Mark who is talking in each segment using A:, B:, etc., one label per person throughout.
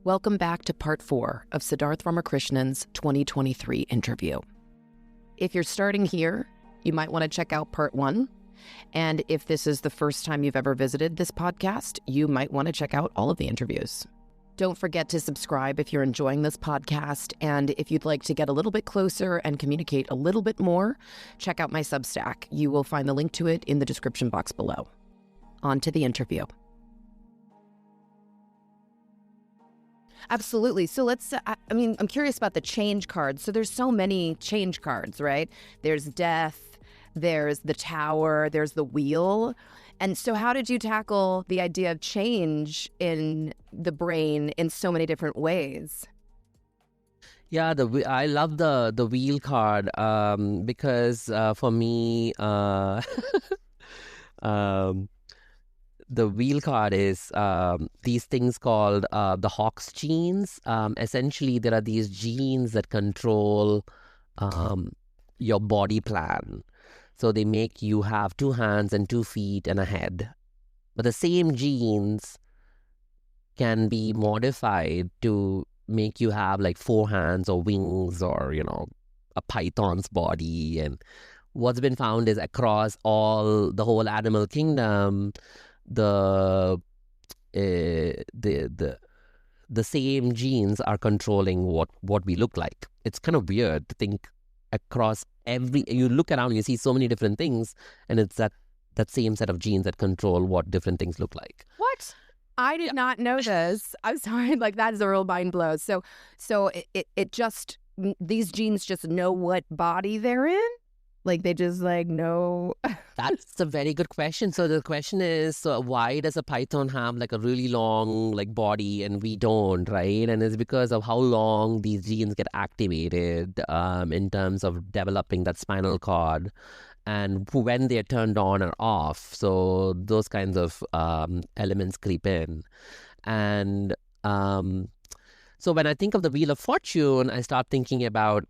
A: Welcome back to part 4 of Siddharth Ramakrishnan's 2023 interview. If you're starting here, you might want to check out part 1. And if this is the first time you've ever visited this podcast, you might want to check out all of the interviews. Don't forget to subscribe if you're enjoying this podcast. And if you'd like to get a little bit closer and communicate a little bit more, check out my Substack. You will find the link to it in the description box below. On to the interview. Absolutely. So I'm curious about the change cards. So there's so many change cards, right? There's death, there's the tower, there's the wheel. And so how did you tackle the idea of change in the brain in so many different ways?
B: Yeah, I love the wheel card because for me, the wheel card is these things called the Hox genes. Essentially, there are these genes that control your body plan. So they make you have 2 hands and 2 feet and a head. But the same genes can be modified to make you have like 4 hands or wings or, a python's body. And what's been found is across the whole animal kingdom, the same genes are controlling what we look like. It's kind of weird to think across you look around and you see so many different things, and it's that same set of genes that control what different things look like.
A: What? I did not know this. I'm sorry, that is a real mind blow. So it just, these genes just know what body they're in? They just know?
B: That's a very good question. So the question is, why does a python have a really long body and we don't, right? And it's because of how long these genes get activated in terms of developing that spinal cord and when they're turned on or off. So those kinds of elements creep in. And so when I think of the Wheel of Fortune, I start thinking about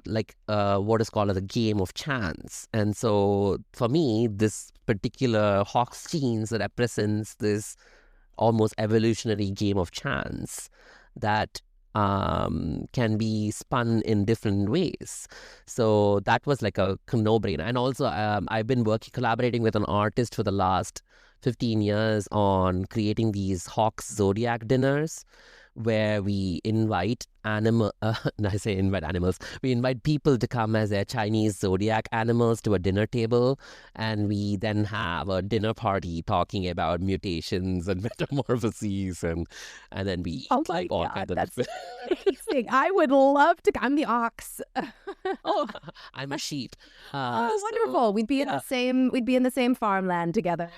B: what is called as a game of chance. And so for me, this particular Hox genes that represents this almost evolutionary game of chance that can be spun in different ways. So that was a no-brainer. And also I've been collaborating with an artist for the last 15 years on creating these Hox zodiac dinners, where we invite we invite people to come as their Chinese zodiac animals to a dinner table, and we then have a dinner party talking about mutations and metamorphoses, and then we
A: oh my God, that's amazing. I would love to. I'm the ox.
B: Oh, I'm a sheep.
A: Wonderful. We'd be in the same farmland together.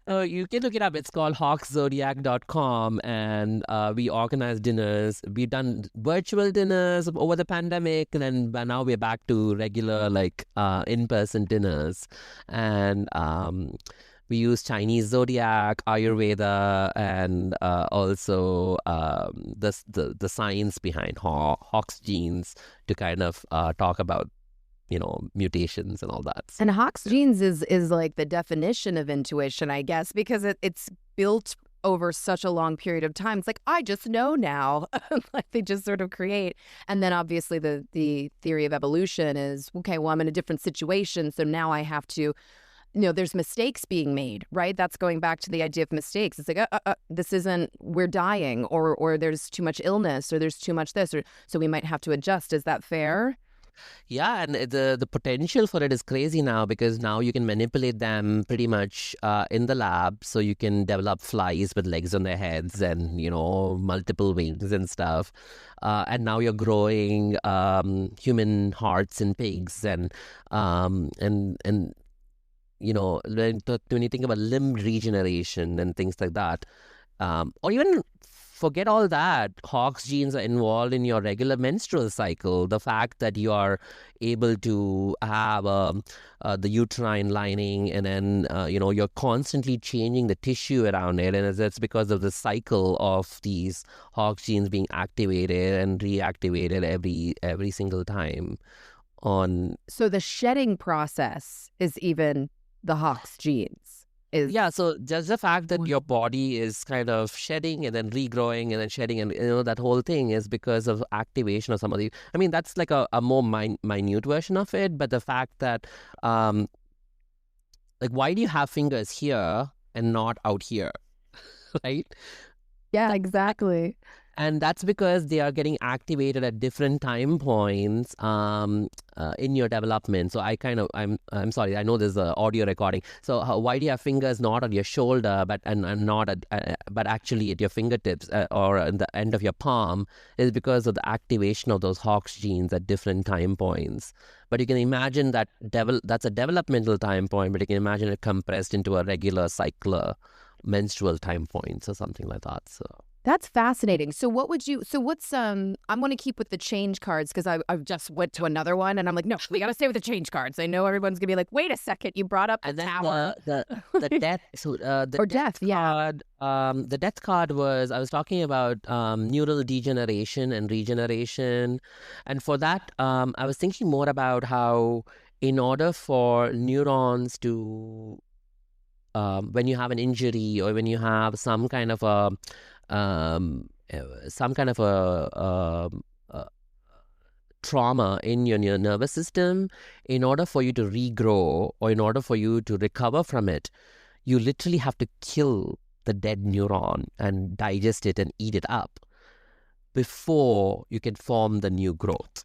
B: You can look it up. It's called hoxzodiac.com, and we organize dinners. We've done virtual dinners over the pandemic, and then now we're back to regular in-person dinners. And we use Chinese zodiac, Ayurveda, and also the science behind Hox genes to kind of talk about mutations and all that.
A: And Hox genes is the definition of intuition, I guess, because it's built over such a long period of time. It's I just know now. They just sort of create. And then obviously the theory of evolution is, okay, well, I'm in a different situation, so now I have to, there's mistakes being made, right? That's going back to the idea of mistakes. It's this isn't, we're dying, or there's too much illness, or there's too much this, or so we might have to adjust. Is that fair?
B: Yeah, and the potential for it is crazy now, because now you can manipulate them pretty much in the lab. So you can develop flies with legs on their heads and, multiple wings and stuff. And now you're growing human hearts in pigs and when you think about limb regeneration and things like that, or even forget all that, Hox genes are involved in your regular menstrual cycle. The fact that you are able to have the uterine lining, and then you're constantly changing the tissue around it, and that's because of the cycle of these Hox genes being activated and reactivated every single time.
A: So the shedding process is even the Hox genes.
B: Yeah, so just the fact that your body is kind of shedding and then regrowing and then shedding, and that whole thing is because of activation of some of the. I mean, that's like a more minute version of it, but the fact that, um, like, why do you have fingers here and not out here, right?
A: Yeah, exactly.
B: And that's because they are getting activated at different time points in your development. So I'm sorry, I know there's an audio recording. So why do you have fingers not on your shoulder, but not at, but actually at your fingertips or at the end of your palm? Is because of the activation of those Hox genes at different time points. But you can imagine that that's a developmental time point, but you can imagine it compressed into a regular cycler menstrual time points or something like that. So.
A: That's fascinating. So what's I'm going to keep with the change cards because I just went to another one and I'm like, no, we got to stay with the change cards. I know everyone's going to be like, wait a second, you brought up the tower.
B: The death, so the
A: or death,
B: card,
A: yeah.
B: The death card was, I was talking about neural degeneration and regeneration. And for that, I was thinking more about how in order for neurons to, when you have an injury or when you have some kind of a trauma in your nervous system, in order for you to regrow or in order for you to recover from it, you literally have to kill the dead neuron and digest it and eat it up before you can form the new growth.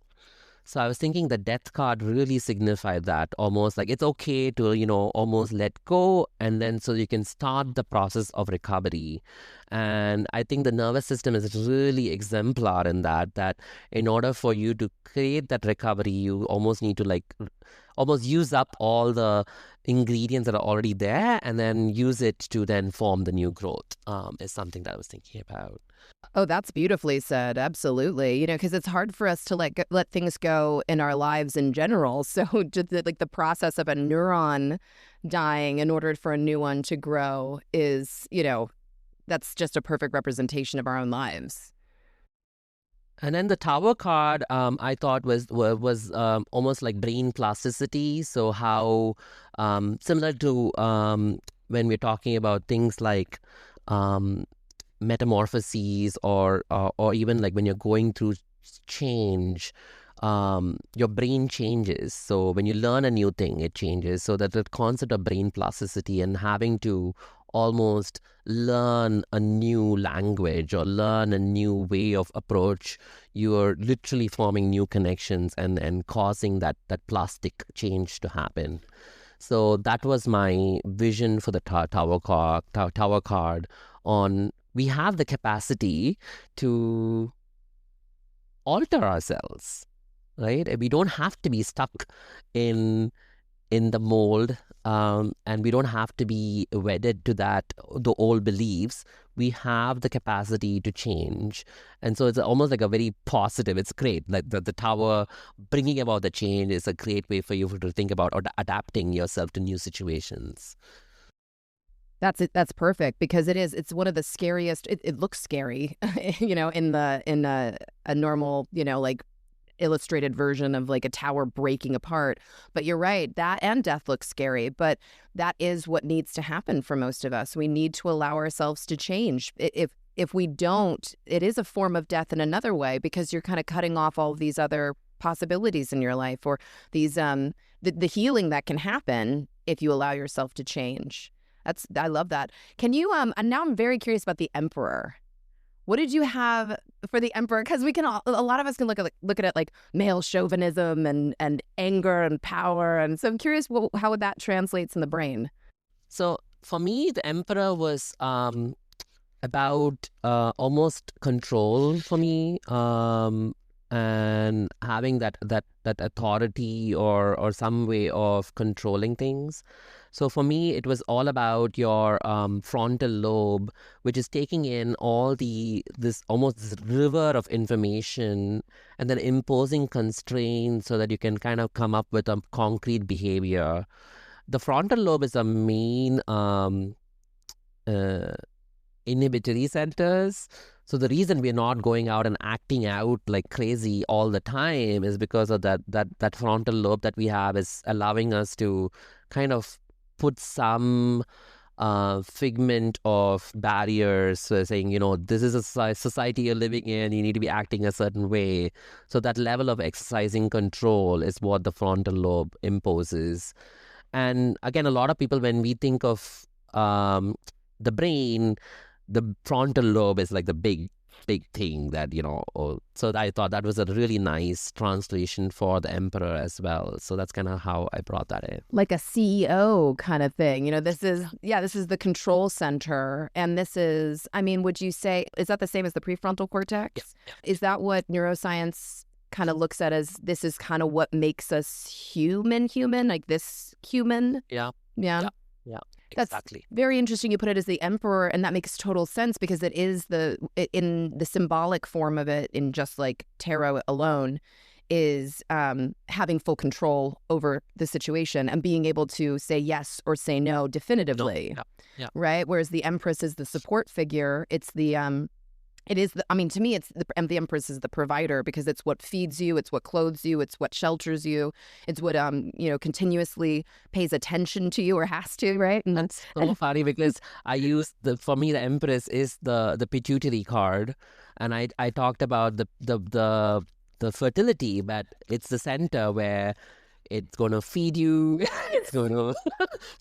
B: So I was thinking the death card really signified that, almost like it's okay to, almost let go, and then so you can start the process of recovery. And I think the nervous system is really exemplar in that in order for you to create that recovery, you almost need to almost use up all the ingredients that are already there and then use it to then form the new growth, is something that I was thinking about.
A: Oh, that's beautifully said. Absolutely. Because it's hard for us to let things go in our lives in general. So just the process of a neuron dying in order for a new one to grow is, that's just a perfect representation of our own lives.
B: And then the tower card, I thought was almost like brain plasticity. So how similar to when we're talking about things like metamorphoses or even like when you're going through change, your brain changes. So when you learn a new thing, it changes. So that the concept of brain plasticity and having to almost learn a new language or learn a new way of approach, you're literally forming new connections and causing that plastic change to happen. So that was my vision for the tower card on we have the capacity to alter ourselves, right? We don't have to be stuck in the mold, and we don't have to be wedded to the old beliefs. We have the capacity to change. And so it's almost like a very positive, it's great. Like the tower bringing about the change is a great way for you to think about or adapting yourself to new situations.
A: That's it. That's perfect because it's one of the scariest. It looks scary, in a normal, like illustrated version of like a tower breaking apart. But you're right, that and death looks scary, but that is what needs to happen for most of us. We need to allow ourselves to change. If we don't, it is a form of death in another way because you're kind of cutting off all of these other possibilities in your life or these the healing that can happen if you allow yourself to change. I love that. Can you and now I'm very curious about the Emperor. What did you have for the Emperor? Because a lot of us can look at it like male chauvinism and anger and power, and so I'm curious how that translates in the brain.
B: So for me, the Emperor was about almost control for me, and having that authority or some way of controlling things. So for me, it was all about your frontal lobe, which is taking in all this river of information and then imposing constraints so that you can kind of come up with a concrete behavior. The frontal lobe is a main inhibitory centers. So the reason we're not going out and acting out like crazy all the time is because of that frontal lobe that we have is allowing us to kind of put some figment of barriers, so saying, this is a society you're living in, you need to be acting a certain way. So that level of exercising control is what the frontal lobe imposes. And again, a lot of people, when we think of the brain, the frontal lobe is like the big thing that, so I thought that was a really nice translation for the emperor as well. So that's kind of how I brought that in.
A: Like a CEO kind of thing. This is the control center. And this is, would you say, is that the same as the prefrontal cortex?
B: Yeah.
A: Is that what neuroscience kind of looks at as this is kind of what makes us human, like this human?
B: Yeah.
A: Exactly. That's very interesting. You put it as the emperor, and that makes total sense because it is in the symbolic form of it, in just like tarot alone, is having full control over the situation and being able to say yes or say no definitively.
B: No. Yeah.
A: Right. Whereas the Empress is the support figure. It's the to me, it's the Empress is the provider because it's what feeds you, it's what clothes you, it's what shelters you, it's what continuously pays attention to you or has to, right?
B: And that's so funny because for me, the Empress is the pituitary card, and I talked about the fertility, but it's the center where it's going to feed you, it's going to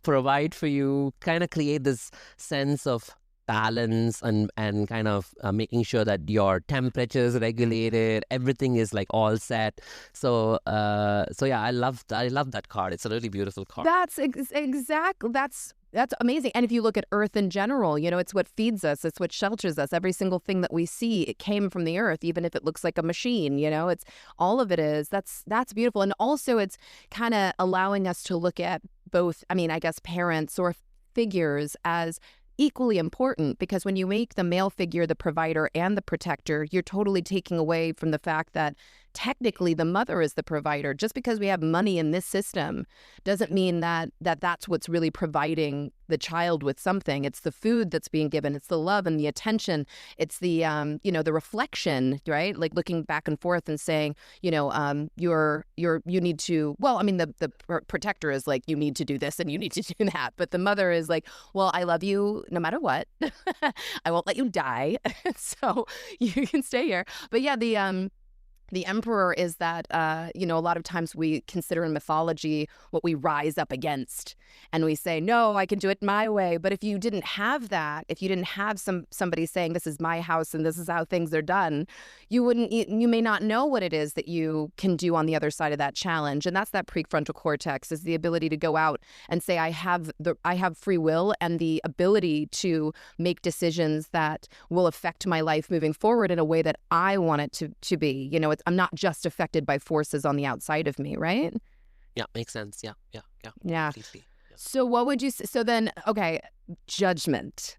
B: provide for you, kind of create this sense of balance and kind of making sure that your temperature is regulated, everything is like all set. So yeah, I love that card. It's a really beautiful card.
A: That's exactly that's amazing. And if you look at Earth in general, it's what feeds us, it's what shelters us. Every single thing that we see, it came from the Earth, even if it looks like a machine. It's all of it is. That's beautiful. And also, it's kind of allowing us to look at both. I guess parents or figures as equally important, because when you make the male figure the provider and the protector, you're totally taking away from the fact that technically the mother is the provider. Just because we have money in this system doesn't mean that that's what's really providing the child with something. It's the food that's being given. It's the love and the attention. It's the the reflection, right? Like looking back and forth and saying, you need to, the protector is like, you need to do this and you need to do that. But the mother is like, well, I love you no matter what. I won't let you die. So you can stay here. But yeah, the emperor is that, a lot of times we consider in mythology what we rise up against. And we say, no, I can do it my way. But if you didn't have that, if you didn't have somebody saying, this is my house and this is how things are done, you may not know what it is that you can do on the other side of that challenge. And that's that prefrontal cortex, is the ability to go out and say, I have free will and the ability to make decisions that will affect my life moving forward in a way that I want it to be. I'm not just affected by forces on the outside of me, right?
B: Yeah, makes sense. Yeah. Completely. Yeah.
A: So what would you say? So then, okay, judgment.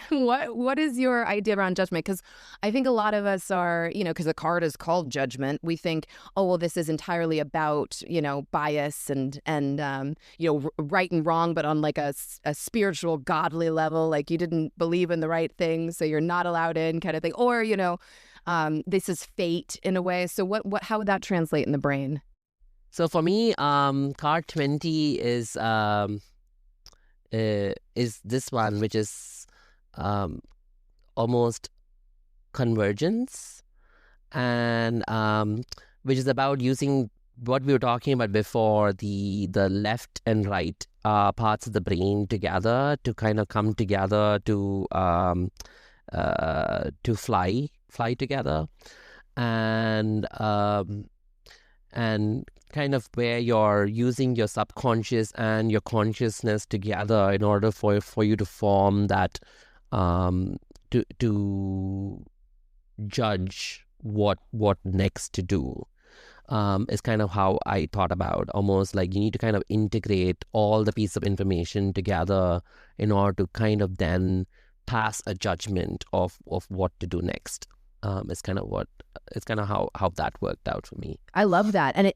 A: What is your idea around judgment? Because I think a lot of us are, because the card is called judgment, we think, oh, well, this is entirely about, bias and right and wrong, but on like a spiritual, godly level, like you didn't believe in the right thing, so you're not allowed in, kind of thing. Or, this is fate in a way. So how would that translate in the brain?
B: So for me, card 20 is this one, which is almost convergence, and which is about using what we were talking about before, the left and right parts of the brain together to kind of come together to fly together, and kind of where you're using your subconscious and your consciousness together in order for you to form that to judge what next to do. Is kind of how I thought about, almost like you need to kind of integrate all the pieces of information together in order to kind of then pass a judgment of what to do next. It's kind of how that worked out for me.
A: I love that. And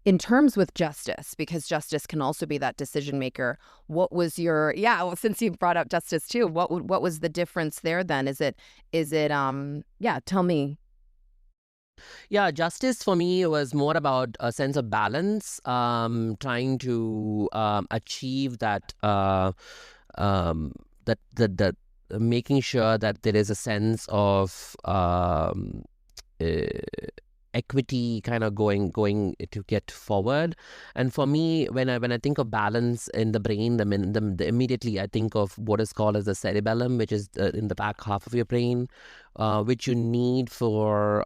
A: in terms with justice, because justice can also be that decision maker. What was your since you brought up justice too, what was the difference there then? Is it tell me.
B: Yeah, justice for me was more about a sense of balance, trying to achieve that that making sure that there is a sense of equity kind of going to get forward. And for me, when I think of balance in the brain, immediately I think of what is called as the cerebellum, which is in the back half of your brain, which you need for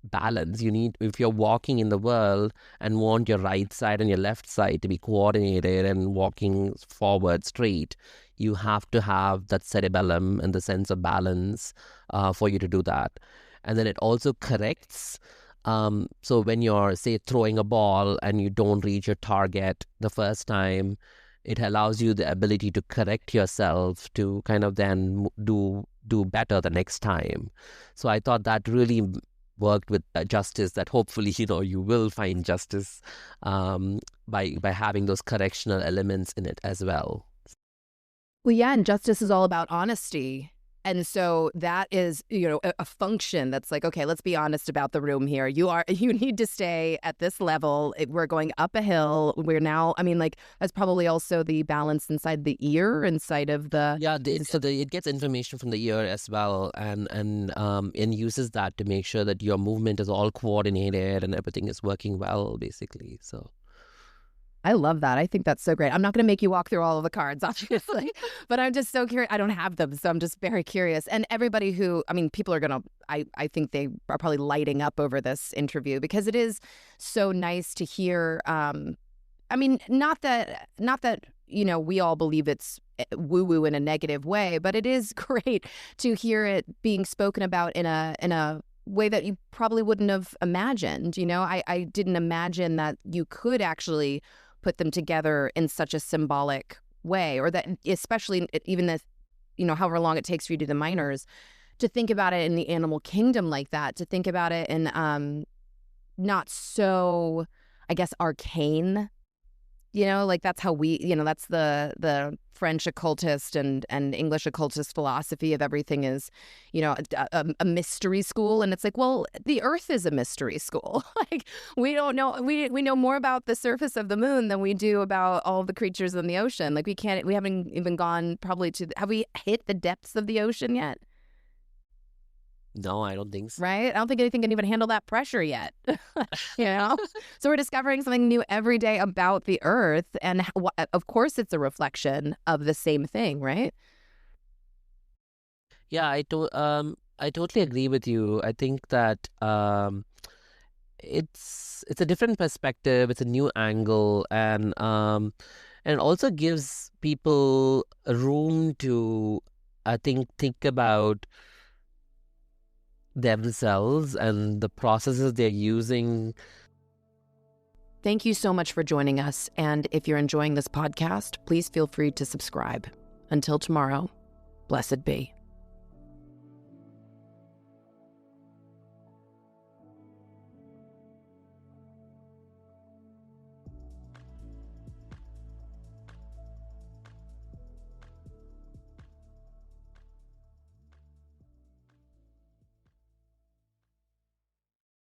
B: balance. You need, if you're walking in the world and want your right side and your left side to be coordinated and walking forward straight, you have to have that cerebellum and the sense of balance for you to do that. And then it also corrects. So when you're, say, throwing a ball and you don't reach your target the first time, it allows you the ability to correct yourself to kind of then do better the next time. So I thought that really worked with justice, that hopefully, you will find justice by having those correctional elements in it as well.
A: Well, yeah, and justice is all about honesty. And so that is, a function that's like, okay, let's be honest about the room here. You need to stay at this level. We're going up a hill. We're now, that's probably also the balance inside the ear, inside of the...
B: Yeah, it gets information from the ear as well, and uses that to make sure that your movement is all coordinated and everything is working well, basically, so...
A: I love that. I think that's so great. I'm not going to make you walk through all of the cards, obviously, but I'm just so curious. I don't have them, so I'm just very curious. And everybody who, people are going to, I think they are probably lighting up over this interview because it is so nice to hear. Not that, we all believe it's woo-woo in a negative way, but it is great to hear it being spoken about in a way that you probably wouldn't have imagined. I didn't imagine that you could actually put them together in such a symbolic way, or that especially even this, however long it takes for you to do the minors, to think about it in the animal kingdom like that, to think about it in not so, I guess, arcane. That's how we, that's the French occultist and English occultist philosophy of everything is, a mystery school. And it's like, well, the earth is a mystery school. We don't know, we know more about the surface of the moon than we do about all the creatures in the ocean. We haven't even gone probably have we hit the depths of the ocean yet?
B: No, I don't think so.
A: Right? I don't think anything can even handle that pressure yet. So we're discovering something new every day about the earth. And of course, it's a reflection of the same thing, right?
B: Yeah, I totally agree with you. I think that it's a different perspective. It's a new angle, and it also gives people room to, I think about themselves and the processes they're using.
A: Thank you so much for joining us. And if you're enjoying this podcast, please feel free to subscribe. Until tomorrow, blessed be.